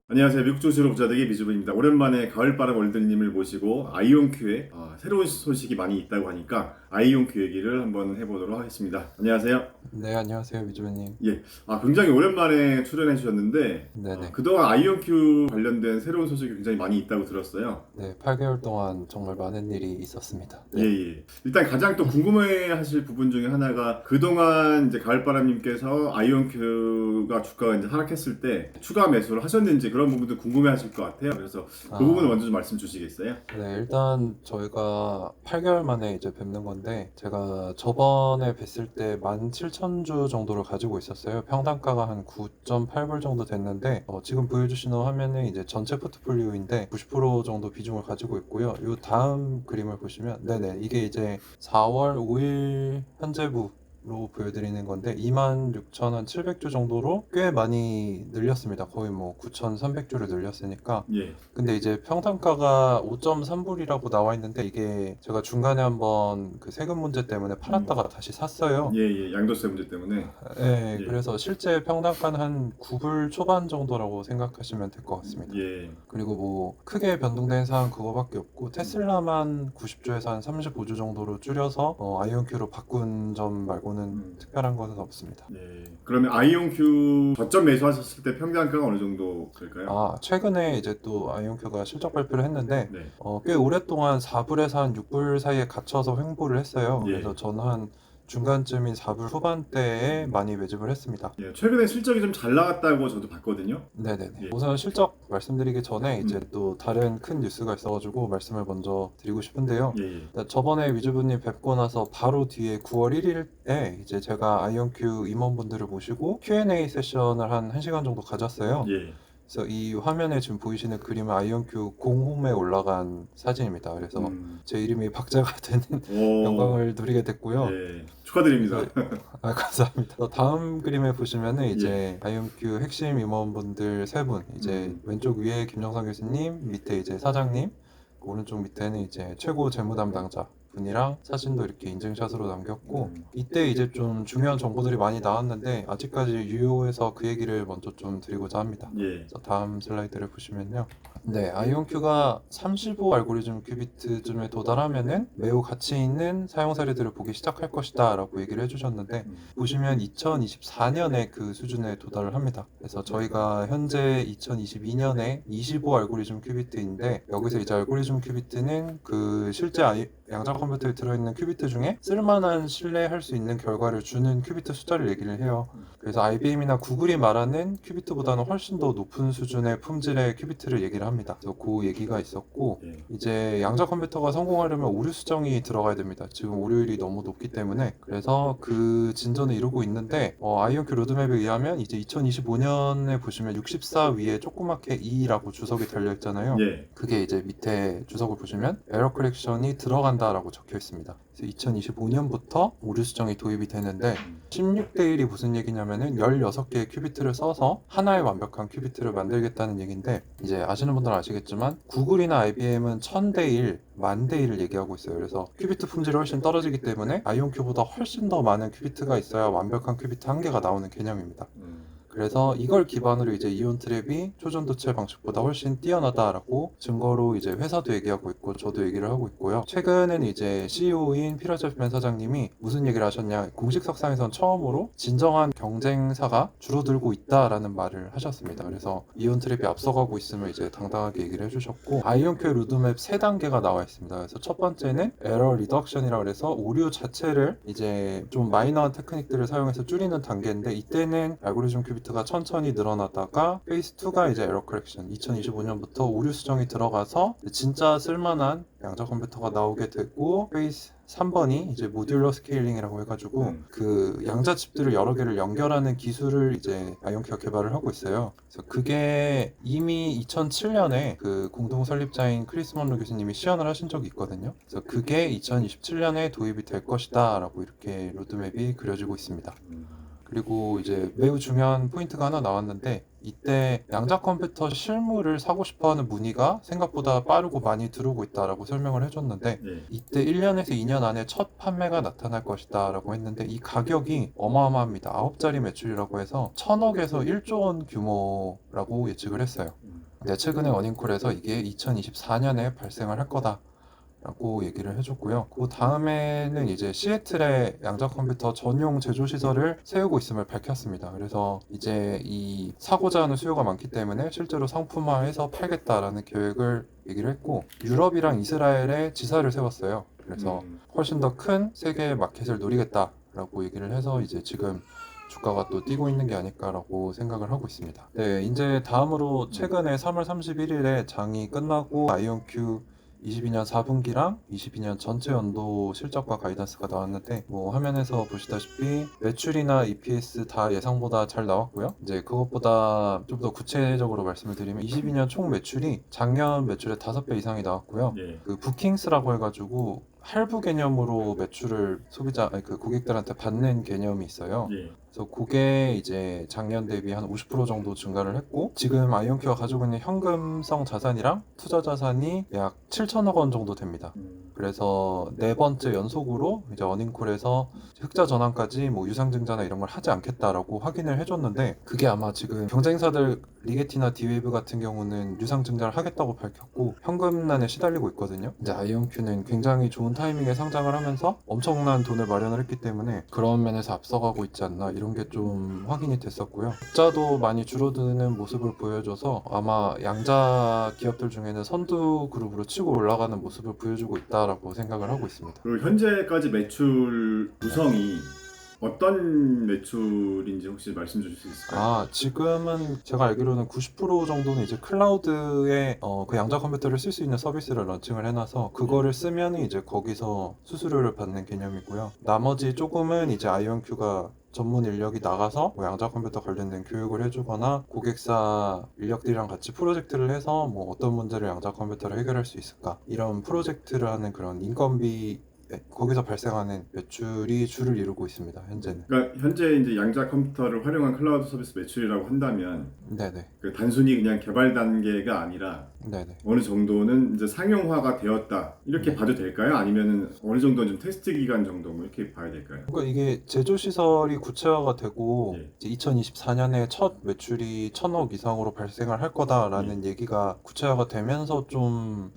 안녕하세요. 미국 증시로 부자되기 미주부입니다. 오랜만에 가을바람 월드님을 모시고 아이온큐에 새로운 소식이 많이 있다고 하니까 아이온큐 얘기를 한번 해보도록 하겠습니다. 안녕하세요. 네, 안녕하세요, 미주님. 예, 굉장히 오랜만에 출연해 주셨는데 네네. 그동안 아이온큐 관련된 새로운 소식이 굉장히 많이 있다고 들었어요. 네, 8개월 동안 정말 많은 일이 있었습니다. 예, 네. 예. 일단 가장 또 궁금해 하실 부분 중에 하나가 그동안 이제 가을바람님께서 아이온큐가 주가가 이제 하락했을 때 추가 매수를 하셨는지 그런 부분도 궁금해 하실 것 같아요. 그래서 그 부분을 아, 먼저 좀 말씀 주시겠어요? 네, 일단 저희가 8개월 만에 이제 뵙는 건데, 제가 저번에 뵀을 때 17,000주 정도를 가지고 있었어요. 평단가가 한 9.8불 정도 됐는데, 지금 보여주시는 화면은 이제 전체 포트폴리오인데, 90% 정도 비중을 가지고 있고요. 이 다음 그림을 보시면, 네네, 이게 이제 4월 5일 현재부 로 보여드리는 건데 26,700주 정도로 꽤 많이 늘렸습니다. 거의 뭐 9,300주를 늘렸으니까. 예. 근데 이제 평단가가 5.3불이라고 나와 있는데 이게 제가 중간에 한번 그 세금 문제 때문에 음. 팔았다가 다시 샀어요. 예, 예. 양도세 문제 때문에. 네, 예. 그래서 실제 평단가는 한 9불 초반 정도라고 생각하시면 될 것 같습니다. 예. 그리고 뭐 크게 변동된 사항 그거밖에 없고 테슬라만 90주에서 한 35주 정도로 줄여서 아이온큐로 바꾼 점 말고는 음. 특별한 것은 없습니다. 예. 그러면 아이온큐 저점 매수하셨을 때 평단가가 어느 정도 될까요? 최근에 이제 또 아이온큐가 실적 발표를 했는데 네. 꽤 오랫동안 4불에서 한 6불 사이에 갇혀서 횡보를 했어요. 그래서 예. 저는 한 중간쯤인 4불 후반대에 많이 매집을 했습니다. 예. 최근에 실적이 좀 잘 나갔다고 저도 봤거든요. 네네네. 예. 우선 실적 말씀드리기 전에 이제 음. 또 다른 큰 뉴스가 있어가지고 말씀을 먼저 드리고 싶은데요. 예, 예. 일단 저번에 위즈분님 뵙고 나서 바로 뒤에 9월 1일에 이제 제가 아이온큐 임원분들을 모시고 Q&A 세션을 한 1시간 정도 가졌어요. 예. 그래서 이 화면에 지금 보이시는 그림은 아이온큐 공홈에 올라간 사진입니다. 그래서 음. 제 이름이 박자가 되는 오. 영광을 누리게 됐고요. 예. 그래서 축하드립니다. 감사합니다. 다음 그림에 보시면은 예. 이제 아이온큐 핵심 임원분들 세 분, 이제 음. 왼쪽 위에 김정상 교수님, 밑에 이제 사장님, 오른쪽 밑에는 이제 최고 재무 담당자 분이랑 사진도 이렇게 인증샷으로 남겼고, 음. 이때 이제 좀 중요한 정보들이 많이 나왔는데 아직까지 유효해서 그 얘기를 먼저 좀 드리고자 합니다. 예. 그래서 다음 슬라이드를 보시면요. 네, 아이온큐가 35 알고리즘 큐비트쯤에 도달하면은 매우 가치 있는 사용 사례들을 보기 시작할 것이다 라고 얘기를 해주셨는데 음. 보시면 2024년에 그 수준에 도달을 합니다. 그래서 저희가 현재 2022년에 25 알고리즘 큐비트인데 여기서 이제 알고리즘 큐비트는 그 실제 양자 컴퓨터에 들어있는 큐비트 중에 쓸만한 신뢰할 수 있는 결과를 주는 큐비트 숫자를 얘기를 해요. 그래서 IBM이나 구글이 말하는 큐비트보다는 훨씬 더 높은 수준의 품질의 큐비트를 얘기를 합니다. 그래서 그 얘기가 있었고 예. 이제 양자 컴퓨터가 성공하려면 오류 수정이 들어가야 됩니다. 지금 오류율이 너무 높기 때문에 그래서 그 진전을 이루고 있는데 아이온큐 로드맵에 의하면 이제 2025년에 보시면 64 위에 조그맣게 2라고 주석이 달려 있잖아요. 예. 그게 이제 밑에 주석을 보시면 에러 커렉션이 들어간다라고 적혀 있습니다. 그래서 2025년부터 오류 수정이 도입이 되는데 16대 1이 무슨 얘기냐면은 16개의 큐비트를 써서 하나의 완벽한 큐비트를 만들겠다는 얘기인데 이제 아시는 분들은 아시겠지만 구글이나 IBM은 1000대 1, 1000대 1을 얘기하고 있어요. 그래서 큐비트 품질이 훨씬 떨어지기 때문에 아이온큐보다 훨씬 더 많은 큐비트가 있어야 완벽한 큐비트 한 개가 나오는 개념입니다. 음. 그래서 이걸 기반으로 이제 이온 트랩이 초전 도체 방식보다 훨씬 뛰어나다라고 증거로 이제 회사도 얘기하고 있고 저도 얘기를 하고 있고요. 최근에는 이제 CEO인 피터 잭맨 사장님이 무슨 얘기를 하셨냐? 공식 석상에선 처음으로 진정한 경쟁사가 줄어들고 있다라는 말을 하셨습니다. 그래서 이온 트랩이 앞서가고 있음을 이제 당당하게 얘기를 해주셨고 아이온큐 로드맵 3단계가 나와 있습니다. 그래서 첫 번째는 에러 리덕션이라고 해서 오류 자체를 이제 좀 마이너한 테크닉들을 사용해서 줄이는 단계인데 이때는 알고리즘 큐비트가 천천히 늘어나다가 페이스 2가 이제 에러 커렉션 2025년부터 오류 수정이 들어가서 진짜 쓸만한 양자 컴퓨터가 나오게 되고 페이스 3번이 이제 모듈러 스케일링이라고 해가지고 그 양자 칩들을 여러 개를 연결하는 기술을 이제 아이온큐가 개발을 하고 있어요. 그래서 그게 이미 2007년에 그 공동 설립자인 크리스 먼로 교수님이 시연을 하신 적이 있거든요. 그래서 그게 2027년에 도입이 될 것이다라고 이렇게 로드맵이 그려지고 있습니다. 그리고 이제 매우 중요한 포인트가 하나 나왔는데 이때 양자 컴퓨터 실물을 사고 싶어하는 문의가 생각보다 빠르고 많이 들어오고 있다라고 설명을 해줬는데 예. 이때 1년에서 2년 안에 첫 판매가 나타날 것이다 라고 했는데 이 가격이 어마어마합니다. 9자리 매출이라고 해서 1000억에서 1조 원 규모라고 예측을 했어요. 네, 최근에 어닝콜에서 이게 2024년에 발생을 할 거다 라고 얘기를 해줬고요. 그 다음에는 이제 시애틀에 양자 컴퓨터 전용 제조 시설을 세우고 있음을 밝혔습니다. 그래서 이제 이 사고자 하는 수요가 많기 때문에 실제로 상품화해서 팔겠다라는 계획을 얘기를 했고, 유럽이랑 이스라엘에 지사를 세웠어요. 그래서 훨씬 더 큰 세계의 마켓을 노리겠다라고 얘기를 해서 이제 지금 주가가 또 뛰고 있는 게 아닐까라고 생각을 하고 있습니다. 네, 이제 다음으로 최근에 3월 31일에 장이 끝나고 아이온큐 22년 4분기랑 22년 전체 연도 실적과 가이던스가 나왔는데, 뭐 화면에서 보시다시피 매출이나 EPS 다 예상보다 잘 나왔고요. 이제 그것보다 좀 더 구체적으로 말씀을 드리면 22년 총 매출이 작년 매출의 5배 이상이 나왔고요. 예. 그 부킹스라고 해가지고 할부 개념으로 매출을 아니, 그 고객들한테 받는 개념이 있어요. 예. 그래서 그게 이제 작년 대비 한 50% 정도 증가를 했고, 지금 아이온큐가 가지고 있는 현금성 자산이랑 투자 자산이 약 7천억 원 정도 됩니다. 그래서 네 번째 연속으로 이제 어닝콜에서 흑자 전환까지 뭐 유상증자나 이런 걸 하지 않겠다라고 확인을 해줬는데, 그게 아마 지금 경쟁사들 리게티나 디웨이브 같은 경우는 유상증자를 하겠다고 밝혔고 현금난에 시달리고 있거든요. 이제 아이온큐는 굉장히 좋은 타이밍에 상장을 하면서 엄청난 돈을 마련을 했기 때문에 그런 면에서 앞서가고 있지 않나, 이런 게 좀 확인이 됐었고요. 흑자도 많이 줄어드는 모습을 보여줘서 아마 양자 기업들 중에는 선두 그룹으로 치고 올라가는 모습을 보여주고 있다라고 생각을 하고 있습니다. 그리고 현재까지 매출 구성이 어떤 매출인지 혹시 말씀 주실 수 있을까요? 지금은 제가 알기로는 90% 정도는 이제 클라우드에 그 양자 컴퓨터를 쓸 수 있는 서비스를 런칭을 해놔서 그거를 쓰면 이제 거기서 수수료를 받는 개념이고요. 나머지 조금은 이제 아이온큐가 전문 인력이 나가서 뭐 양자 컴퓨터 관련된 교육을 해주거나 고객사 인력들이랑 같이 프로젝트를 해서 뭐 어떤 문제를 양자 컴퓨터로 해결할 수 있을까, 이런 프로젝트를 하는 그런 인건비, 거기서 발생하는 매출이 주를 이루고 있습니다. 현재는. 그러니까 현재 이제 양자 컴퓨터를 활용한 클라우드 서비스 매출이라고 한다면 네네. 그 단순히 그냥 개발 단계가 아니라 네네. 어느 정도는 이제 상용화가 되었다 이렇게 네. 봐도 될까요? 아니면은 어느 정도는 좀 테스트 기간 정도 뭐 이렇게 봐야 될까요? 그러니까 이게 제조 시설이 구체화가 되고 예. 이제 2024년에 첫 매출이 1,000억 이상으로 발생을 할 거다라는 얘기가 구체화가 되면서 좀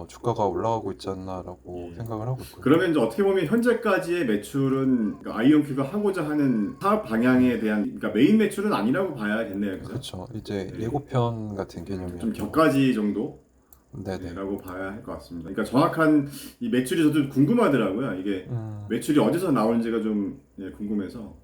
주가가 올라가고 있지 않나라고 생각을 하고 있고요. 그러면 이제 어떻게 보면 현재까지의 매출은 그러니까 아이온큐가 하고자 하는 사업 방향에 대한 그러니까 메인 매출은 아니라고 봐야겠네요, 그죠? 그렇죠. 이제 네. 예고편 같은 개념이죠. 좀 격가지 정도? 네네. 라고 봐야 할 것 같습니다. 그러니까 정확한 이 매출이 저도 궁금하더라고요. 이게 매출이 어디서 나오는지가 좀 궁금해서.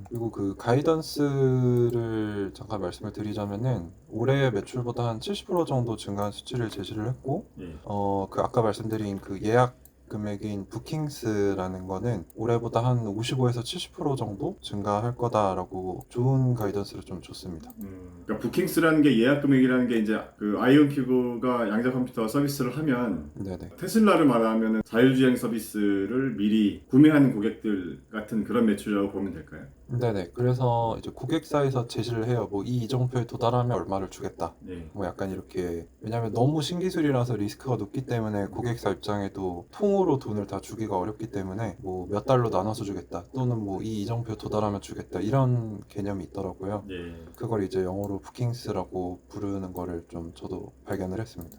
그리고 그 가이던스를 잠깐 말씀을 드리자면은 올해 매출보다 한 70% 정도 증가한 수치를 제시를 했고, 예. 그 아까 말씀드린 그 예약 금액인 부킹스라는 거는 올해보다 한 55에서 70% 정도 증가할 거다라고 좋은 가이던스를 좀 줬습니다. 그러니까 부킹스라는 게 예약 금액이라는 게 이제 그 아이온큐브가 양자 컴퓨터 서비스를 하면 네네. 테슬라를 말하면 자율주행 서비스를 미리 구매하는 고객들 같은 그런 매출이라고 보면 될까요? 네네. 그래서 이제 고객사에서 제시를 해요. 뭐 이 이정표에 도달하면 얼마를 주겠다. 예. 뭐 약간 이렇게, 왜냐면 너무 신기술이라서 리스크가 높기 때문에 고객사 입장에도 통으로 돈을 다 주기가 어렵기 때문에 뭐 몇 달로 나눠서 주겠다, 또는 뭐 이 이정표 도달하면 주겠다, 이런 개념이 있더라고요. 예. 그걸 이제 영어로 부킹스라고 부르는 거를 좀 저도 발견을 했습니다.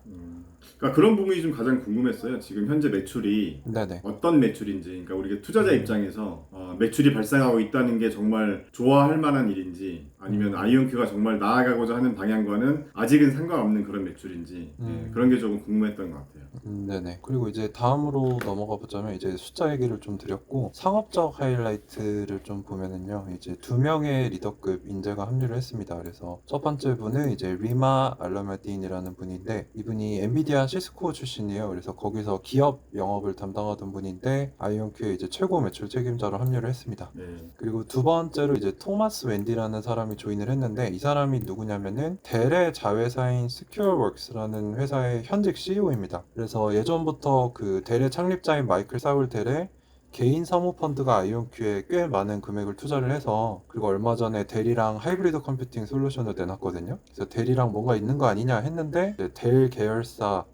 그러니까 그런 부분이 좀 가장 궁금했어요. 지금 현재 매출이 네네. 어떤 매출인지, 그러니까 우리가 투자자 입장에서 매출이 발생하고 있다는 게 정말 좋아할 만한 일인지, 아니면 아이온큐가 정말 나아가고자 하는 방향과는 아직은 상관없는 그런 매출인지, 그런 게 조금 궁금했던 것 같아요. 네네. 그리고 이제 다음으로 넘어가 보자면 이제 숫자 얘기를 좀 드렸고, 상업적 하이라이트를 좀 보면은요, 이제 2명의 리더급 인재가 합류를 했습니다. 그래서 첫 번째 분은 이제 리마 알라마딘이라는 분인데, 이분이 엔비디아 시스코 출신이에요. 그래서 거기서 기업 영업을 담당하던 분인데 아이온큐의 이제 최고 매출 책임자로 합류를 했습니다. 네. 그리고 두 번째로 이제 토마스 웬디라는 사람이 조인을 했는데, 이 사람이 누구냐면은 델의 자회사인 스큐어웍스라는 회사의 현직 CEO입니다. 그래서 예전부터 그 델의 창립자인 마이클 사울 델의 개인 사모펀드가 아이온큐에 꽤 많은 금액을 투자를 해서, 그리고 얼마 전에 델이랑 하이브리드 컴퓨팅 솔루션을 내놨거든요. 그래서 델이랑 뭔가 있는 거 아니냐 했는데, 이제 델 계열사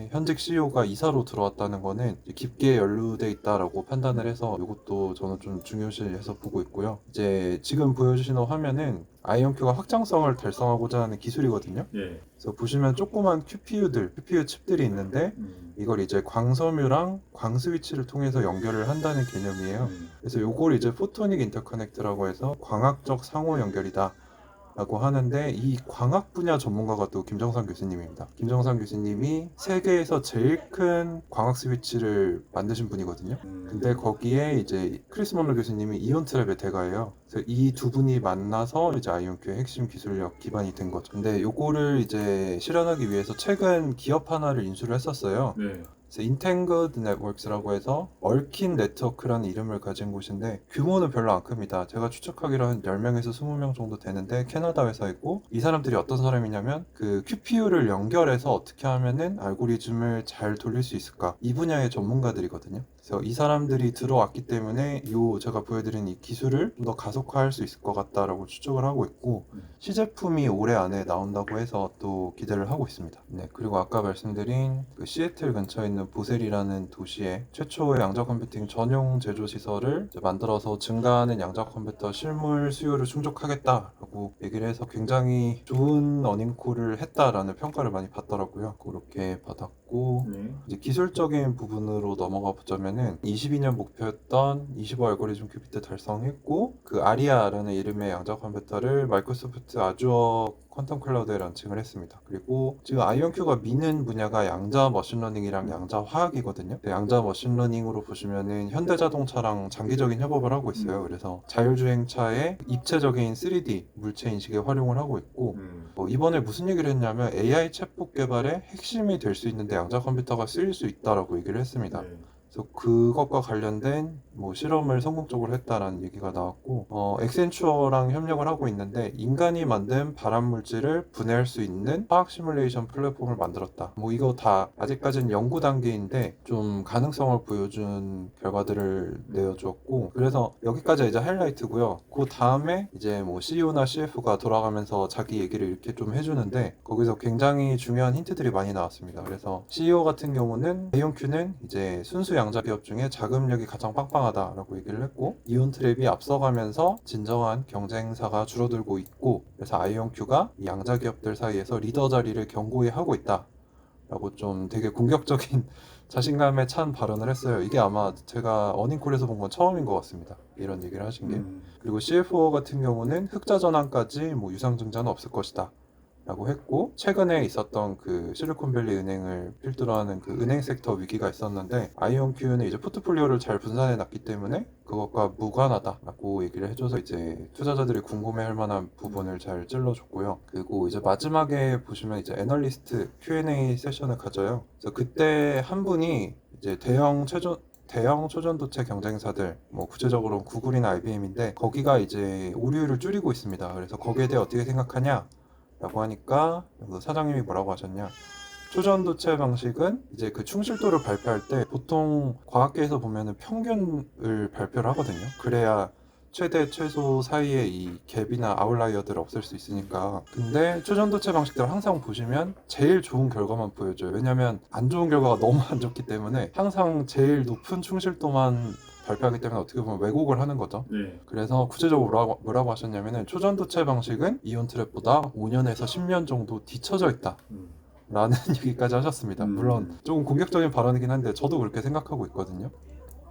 현직 CEO가 이사로 들어왔다는 거는 이제 깊게 연루돼 있다라고 판단을 해서 이것도 저는 좀 중요시해서 보고 있고요. 이제 지금 보여주시는 화면은 아이온큐가 확장성을 달성하고자 하는 기술이거든요. 예. 그래서 보시면 조그만 CPU 칩들이 있는데 이걸 이제 광섬유랑 광스위치를 통해서 연결을 한다는 개념이에요. 그래서 요걸 이제 포토닉 인터커넥트라고 해서 광학적 상호 연결이다 라고 하는데, 이 광학 분야 전문가가 또 김정상 교수님입니다. 김정상 교수님이 세계에서 제일 큰 광학 스위치를 만드신 분이거든요. 근데 거기에 이제 크리스 먼로 교수님이 이온 트랩의 대가예요. 그래서 이 두 분이 만나서 이제 아이온큐의 핵심 기술력 기반이 된 거죠. 근데 요거를 이제 실현하기 위해서 최근 기업 하나를 인수를 했었어요. 네. 그래서 Entangled Networks라고 해서 얽힌 네트워크라는 이름을 가진 곳인데 규모는 별로 안 큽니다. 제가 추측하기로 한 10명에서 20명 정도 되는데 캐나다 회사이고, 이 사람들이 어떤 사람이냐면 그 QPU를 연결해서 어떻게 하면은 알고리즘을 잘 돌릴 수 있을까, 이 분야의 전문가들이거든요. 그래서 이 사람들이 들어왔기 때문에 제가 보여드린 이 기술을 좀 더 가속화할 수 있을 것 같다라고 추측을 하고 있고, 시제품이 올해 안에 나온다고 해서 또 기대를 하고 있습니다. 네, 그리고 아까 말씀드린 그 시애틀 근처에 있는 보셀이라는 도시에 최초의 양자 컴퓨팅 전용 제조 시설을 이제 만들어서 증가하는 양자 컴퓨터 실물 수요를 충족하겠다라고 얘기를 해서 굉장히 좋은 어닝콜을 했다라는 평가를 많이 받더라고요. 그렇게 받았고, 네. 이제 기술적인 부분으로 넘어가 보자면은 22년 목표였던 25 알고리즘 큐비트 달성했고, 그 아리아라는 이름의 양자 컴퓨터를 마이크로소프트 아주어 퀀텀 클라우드에 런칭을 했습니다. 그리고 지금 아이온큐가 미는 분야가 양자 머신러닝이랑 양자 화학이거든요. 양자 머신러닝으로 보시면은 현대자동차랑 장기적인 협업을 하고 있어요. 그래서 자율주행차의 입체적인 3D 물체 인식에 활용을 하고 있고, 이번에 무슨 얘기를 했냐면 AI 챗봇 개발의 핵심이 될 수 있는데 양자 컴퓨터가 쓰일 수 있다라고 얘기를 했습니다. 네. 그래서 그것과 관련된 실험을 성공적으로 했다라는 얘기가 나왔고, 엑센추어랑 협력을 하고 있는데 인간이 만든 발암 물질을 분해할 수 있는 화학 시뮬레이션 플랫폼을 만들었다. 이거 다 아직까지는 연구 단계인데 좀 가능성을 보여준 결과들을 내어주었고, 그래서 여기까지 이제 하이라이트고요. 그 다음에 이제 CEO나 CF가 돌아가면서 자기 얘기를 이렇게 좀 해주는데, 거기서 굉장히 중요한 힌트들이 많이 나왔습니다. 그래서 CEO 같은 경우는 아이온큐는 이제 순수 양자 기업 중에 자금력이 가장 빵빵하다라고 얘기를 했고, 이온 트랩이 앞서가면서 진정한 경쟁사가 줄어들고 있고, 그래서 아이온큐가 이 양자 기업들 사이에서 리더 자리를 견고히 하고 있다라고 좀 되게 공격적인 자신감에 찬 발언을 했어요. 이게 아마 제가 어닝콜에서 본 건 처음인 것 같습니다. 이런 얘기를 하신 게. 그리고 CFO 같은 경우는 흑자 전환까지 유상 증자는 없을 것이다 라고 했고, 최근에 있었던 그 실리콘밸리 은행을 필두로 하는 그 은행 섹터 위기가 있었는데 아이온큐는 이제 포트폴리오를 잘 분산해 놨기 때문에 그것과 무관하다라고 얘기를 해줘서 이제 투자자들이 궁금해할 만한 부분을 잘 찔러줬고요. 그리고 이제 마지막에 보시면 이제 애널리스트 Q&A 세션을 가져요. 그래서 그때 한 분이 이제 대형 초전도체 경쟁사들, 구체적으로 구글이나 IBM인데 거기가 이제 오류를 줄이고 있습니다. 그래서 거기에 대해 어떻게 생각하냐? 라고 하니까 사장님이 뭐라고 하셨냐, 초전도체 방식은 이제 그 충실도를 발표할 때 보통 과학계에서 보면은 평균을 발표를 하거든요. 그래야 최대 최소 사이에 이 갭이나 아웃라이어들을 없앨 수 있으니까. 근데 초전도체 방식들을 항상 보시면 제일 좋은 결과만 보여줘요. 왜냐면 안 좋은 결과가 너무 안 좋기 때문에 항상 제일 높은 충실도만 발표하기 때문에 어떻게 보면 왜곡을 하는 거죠. 네. 그래서 구체적으로 뭐라고 하셨냐면은 초전도체 방식은 이온 트랩보다 5년에서 10년 정도 뒤처져 있다 라는 얘기까지 하셨습니다. 물론 조금 공격적인 발언이긴 한데 저도 그렇게 생각하고 있거든요.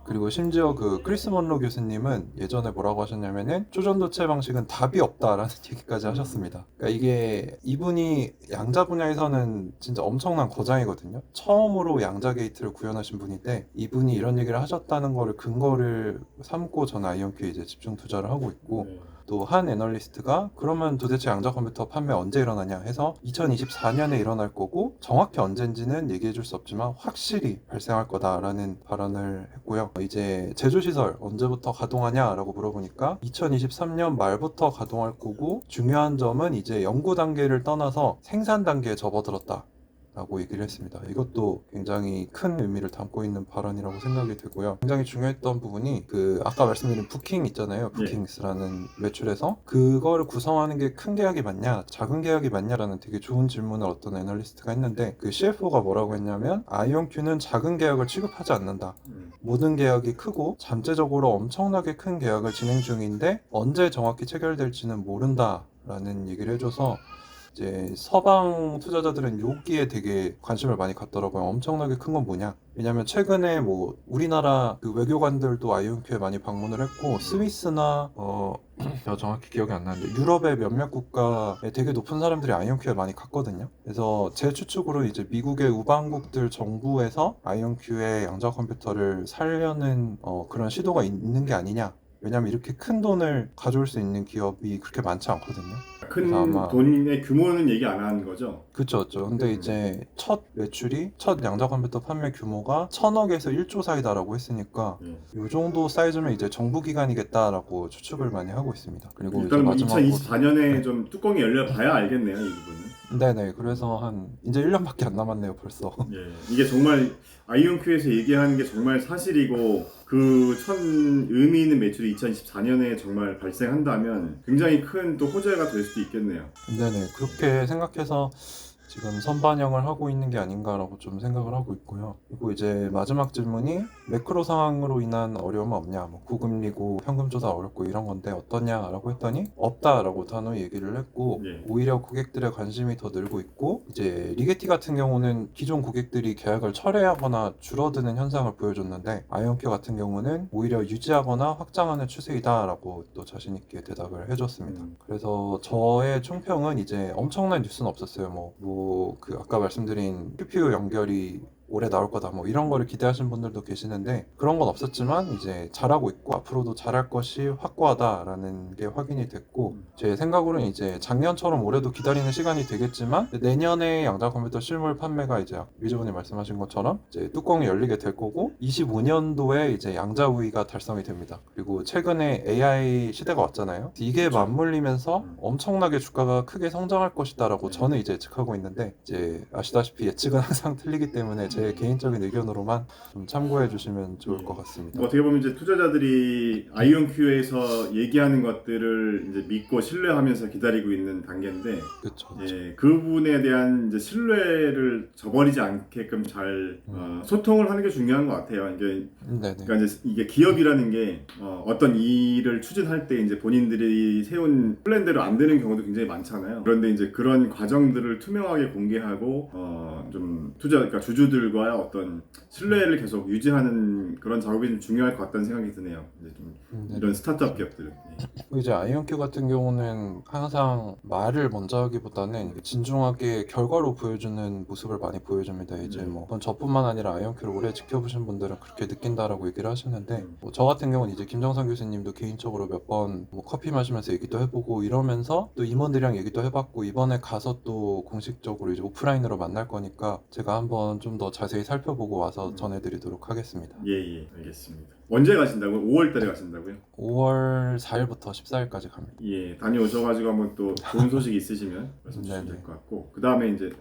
그리고 심지어 그 크리스 먼로 교수님은 예전에 뭐라고 하셨냐면은 초전도체 방식은 답이 없다라는 얘기까지 하셨습니다. 그러니까 이게 이분이 양자 분야에서는 진짜 엄청난 거장이거든요. 처음으로 양자 게이트를 구현하신 분인데 이분이 이런 얘기를 하셨다는 거를 근거를 삼고 저는 아이온큐에 이제 집중 투자를 하고 있고, 또 한 애널리스트가 그러면 도대체 양자 컴퓨터 판매 언제 일어나냐 해서 2024년에 일어날 거고 정확히 언젠지는 얘기해 줄 수 없지만 확실히 발생할 거다라는 발언을 했고요. 이제 제조시설 언제부터 가동하냐라고 물어보니까 2023년 말부터 가동할 거고, 중요한 점은 이제 연구 단계를 떠나서 생산 단계에 접어들었다 라고 얘기를 했습니다. 이것도 굉장히 큰 의미를 담고 있는 발언이라고 생각이 되고요. 굉장히 중요했던 부분이 그 아까 말씀드린 부킹 있잖아요. 부킹스라는 매출에서 그거를 구성하는 게 큰 계약이 맞냐 작은 계약이 맞냐라는 되게 좋은 질문을 어떤 애널리스트가 했는데 그 CFO가 뭐라고 했냐면 아이온큐는 작은 계약을 취급하지 않는다. 모든 계약이 크고 잠재적으로 엄청나게 큰 계약을 진행 중인데 언제 정확히 체결될지는 모른다라는 얘기를 해줘서 이제 서방 투자자들은 여기에 되게 관심을 많이 갖더라고요. 엄청나게 큰 건 뭐냐? 왜냐면 최근에 뭐 우리나라 그 외교관들도 아이온큐에 많이 방문을 했고 스위스나 제가 정확히 기억이 안 나는데 유럽의 몇몇 국가에 되게 높은 사람들이 아이온큐에 많이 갔거든요. 그래서 제 추측으로 이제 미국의 우방국들 정부에서 아이온큐의 양자 컴퓨터를 살려는 그런 시도가 있는 게 아니냐. 왜냐면 이렇게 큰 돈을 가져올 수 있는 기업이 그렇게 많지 않거든요. 큰 그래서 아마 돈의 규모는 얘기 안 하는 거죠? 그쵸. 근데 이제 첫 매출이 첫 양자 컴퓨터 판매 규모가 1000억에서 1조 사이다라고 했으니까 이 정도 사이즈면 이제 정부기관이겠다라고 추측을 많이 하고 있습니다. 그리고 이제 일단 뭐 마지막으로 2024년에 좀 뚜껑이 열려 봐야 알겠네요, 이 부분은. 네네. 그래서 한 이제 1년밖에 안 남았네요, 벌써. 이게 정말 아이온큐에서 얘기하는 게 정말 사실이고 그 의미 있는 매출이 2024년에 정말 발생한다면 굉장히 큰 또 호재가 될 수도 있겠네요. 네네. 그렇게 생각해서 지금 선반영을 하고 있는 게 아닌가라고 좀 생각을 하고 있고요. 그리고 이제 마지막 질문이 매크로 상황으로 인한 어려움은 없냐, 뭐 고금리고 현금 조달 어렵고 이런 건데 어떠냐라고 했더니 없다라고 단호히 얘기를 했고 오히려 고객들의 관심이 더 늘고 있고 이제 리게티 같은 경우는 기존 고객들이 계약을 철회하거나 줄어드는 현상을 보여줬는데 아이온큐 같은 경우는 오히려 유지하거나 확장하는 추세이다라고 또 자신 있게 대답을 해줬습니다. 그래서 저의 총평은 이제 엄청난 뉴스는 없었어요. 뭐 그 아까 말씀드린 QPU 연결이 올해 나올 거다 뭐 이런 거를 기대하시는 분들도 계시는데 그런 건 없었지만 이제 잘하고 있고 앞으로도 잘할 것이 확고하다라는 게 확인이 됐고 제 생각으로는 이제 작년처럼 올해도 기다리는 시간이 되겠지만 내년에 양자 컴퓨터 실물 판매가 이제 위즈분이 말씀하신 것처럼 이제 뚜껑이 열리게 될 거고 25년도에 이제 양자 우위가 달성이 됩니다. 그리고 최근에 AI 시대가 왔잖아요. 이게 맞물리면서 엄청나게 주가가 크게 성장할 것이다라고 저는 이제 예측하고 있는데 이제 아시다시피 예측은 항상 틀리기 때문에 제 개인적인 의견으로만 좀 참고해 주시면 좋을 것 같습니다. 어떻게 보면 이제 투자자들이 아이온큐에서 얘기하는 것들을 이제 믿고 신뢰하면서 기다리고 있는 단계인데, 그렇죠. 그 부분에 대한 이제 신뢰를 저버리지 않게끔 잘 소통을 하는 게 중요한 것 같아요. 이게 그러니까 이제 이게 기업이라는 게 어떤 일을 추진할 때 이제 본인들이 세운 플랜대로 안 되는 경우도 굉장히 많잖아요. 그런데 이제 그런 과정들을 투명하게 공개하고 좀 그러니까 주주들과의 어떤 신뢰를 계속 유지하는 그런 작업이 좀 중요할 것 같다는 생각이 드네요. 이제 좀 이런 스타트업 기업들은. 이제 아이온큐 같은 경우는 항상 말을 먼저 하기보다는 진중하게 결과로 보여주는 모습을 많이 보여줍니다. 이제 뭐 그건 저뿐만 아니라 아이온큐를 오래 지켜보신 분들은 그렇게 느낀다라고 얘기를 하시는데 뭐 저 같은 경우는 이제 김정선 교수님도 개인적으로 몇 번 뭐 커피 마시면서 얘기도 해보고 이러면서 또 임원들이랑 얘기도 해봤고 이번에 가서 또 공식적으로 이제 오프라인으로 만날 거니까 제가 한번 좀 더 자세히 살펴보고 와서 전해드리도록 하겠습니다. 예, 알겠습니다. 언제 가신다고요? 5월 달에 가신다고요? 5월 4일부터 14일까지 갑니다. 예, 다녀오셔가지고 한번 또 좋은 소식 있으시면 말씀 주시면 될 것 같고 그 다음에 이제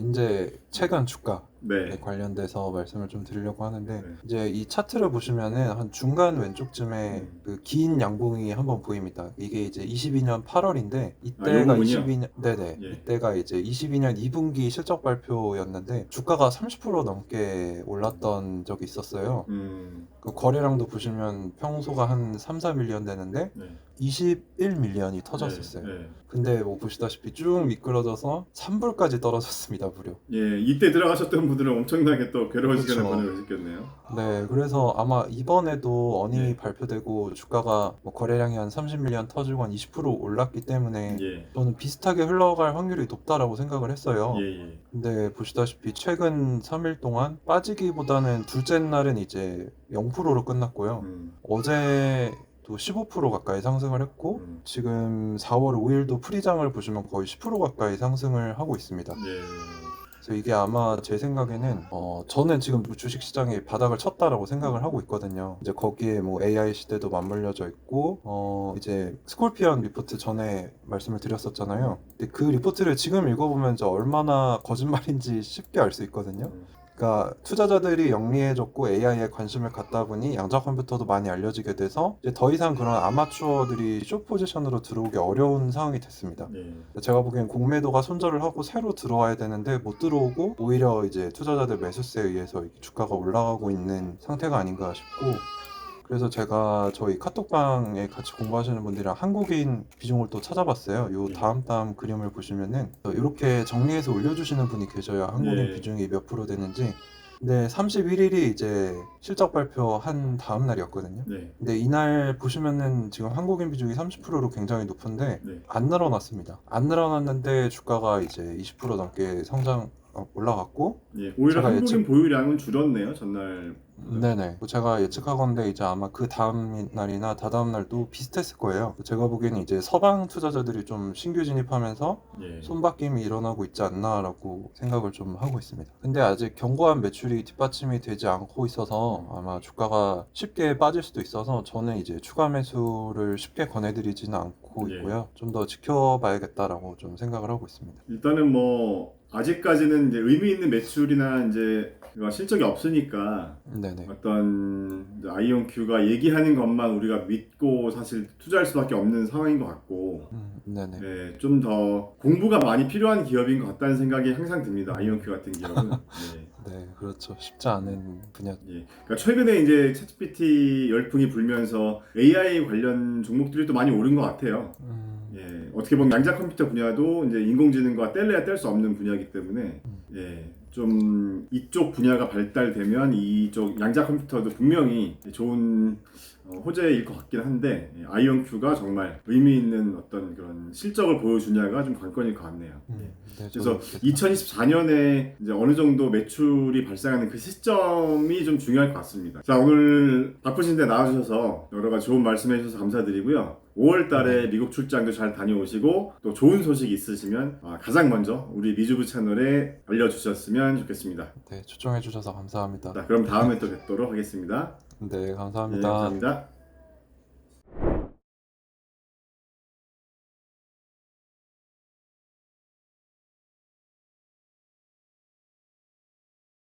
이제 최근 주가에 관련돼서 말씀을 좀 드리려고 하는데 이제 이 차트를 보시면은 한 중간 왼쪽쯤에 그 긴 양봉이 한번 보입니다. 이게 이제 22년 8월인데 이때가 22년 이때가 이제 22년 2분기 실적 발표였는데 주가가 30% 넘게 올랐던 적이 있었어요. 그 거래량도 보시면 평소가 한 3, 4밀리언 되는데 21밀리언이 터졌었어요. 근데 뭐 보시다시피 쭉 미끄러져서 3불까지 떨어졌습니다, 무려. 예, 이때 들어가셨던 분들은 엄청나게 또 괴로운 시간을 보내셨겠네요. 네, 그래서 아마 이번에도 어닝이 발표되고 주가가 뭐 거래량이 한 30밀리언 터지고 한 20% 올랐기 때문에 저는 비슷하게 흘러갈 확률이 높다라고 생각을 했어요. 근데 보시다시피 최근 3일 동안 빠지기보다는 둘째 날은 이제 0%로 끝났고요. 어제 또 15% 가까이 상승을 했고 지금 4월 5일도 프리장을 보시면 거의 10% 가까이 상승을 하고 있습니다. 그래서 이게 아마 제 생각에는 저는 지금 주식시장이 바닥을 쳤다라고 생각을 하고 있거든요. 이제 거기에 뭐 AI 시대도 맞물려져 있고 이제 스콜피언 리포트 전에 말씀을 드렸었잖아요. 근데 그 리포트를 지금 읽어보면 이제 얼마나 거짓말인지 쉽게 알 수 있거든요. 그러니까 투자자들이 영리해졌고 AI에 관심을 갖다 보니 양자 컴퓨터도 많이 알려지게 돼서 이제 더 이상 그런 아마추어들이 숏 포지션으로 들어오기 어려운 상황이 됐습니다. 네. 제가 보기엔 공매도가 손절을 하고 새로 들어와야 되는데 못 들어오고 오히려 이제 투자자들 매수세에 의해서 이렇게 주가가 올라가고 있는 상태가 아닌가 싶고, 그래서 제가 저희 카톡방에 같이 공부하시는 분들이랑 한국인 비중을 또 찾아봤어요. 요 다음 그림을 보시면은 이렇게 정리해서 올려주시는 분이 계셔요. 한국인 네. 비중이 몇 프로 되는지. 근데 31일이 이제 실적 발표한 다음 날이었거든요. 네. 근데 이날 보시면은 지금 한국인 비중이 30%로 굉장히 높은데 네. 안 늘어났습니다. 안 늘어났는데 주가가 이제 20% 넘게 올라갔고, 예. 오히려 제가 한국인 보유량은 줄었네요. 전날. 네네. 제가 예측하건대 이제 아마 그 다음 날이나 다다음 날도 비슷했을 거예요. 제가 보기에는 이제 서방 투자자들이 좀 신규 진입하면서 예. 손바뀜이 일어나고 있지 않나라고 생각을 좀 하고 있습니다. 근데 아직 견고한 매출이 뒷받침이 되지 않고 있어서 아마 주가가 쉽게 빠질 수도 있어서 저는 이제 추가 매수를 쉽게 권해드리지는 않고 예. 있고요. 좀 더 지켜봐야겠다라고 좀 생각을 하고 있습니다. 일단은 뭐 아직까지는 이제 의미 있는 매출이나 이제 실적이 없으니까 네네. 어떤 아이온큐가 얘기하는 것만 우리가 믿고 사실 투자할 수밖에 없는 상황인 것 같고, 네네. 네, 좀 더 공부가 많이 필요한 기업인 것 같다는 생각이 항상 듭니다. 아이온큐 같은 기업은. 네. 네, 그렇죠. 쉽지 않은 분야. 예. 그러니까 최근에 이제 챗GPT 열풍이 불면서 AI 관련 종목들이 또 많이 오른 것 같아요. 예, 어떻게 보면 양자 컴퓨터 분야도 이제 인공지능과 뗄래야 뗄 수 없는 분야이기 때문에 예, 좀 이쪽 분야가 발달되면 이쪽 양자 컴퓨터도 분명히 좋은 호재일 것 같긴 한데, 예, 아이온큐가 정말 의미 있는 어떤 그런 실적을 보여주냐가 좀 관건일 것 같네요. 예. 네, 그래서 2024년에 이제 어느 정도 매출이 발생하는 그 시점이 좀 중요할 것 같습니다. 자, 오늘 바쁘신데 나와주셔서 여러 가지 좋은 말씀해 주셔서 감사드리고요. 5월 달에 미국 출장도 잘 다녀오시고 또 좋은 소식 있으시면 가장 먼저 우리 미주부 채널에 알려주셨으면 좋겠습니다. 네, 초청해 주셔서 감사합니다. 자, 그럼 다음에 또 뵙도록 하겠습니다. 네, 네, 감사합니다. 감사합니다.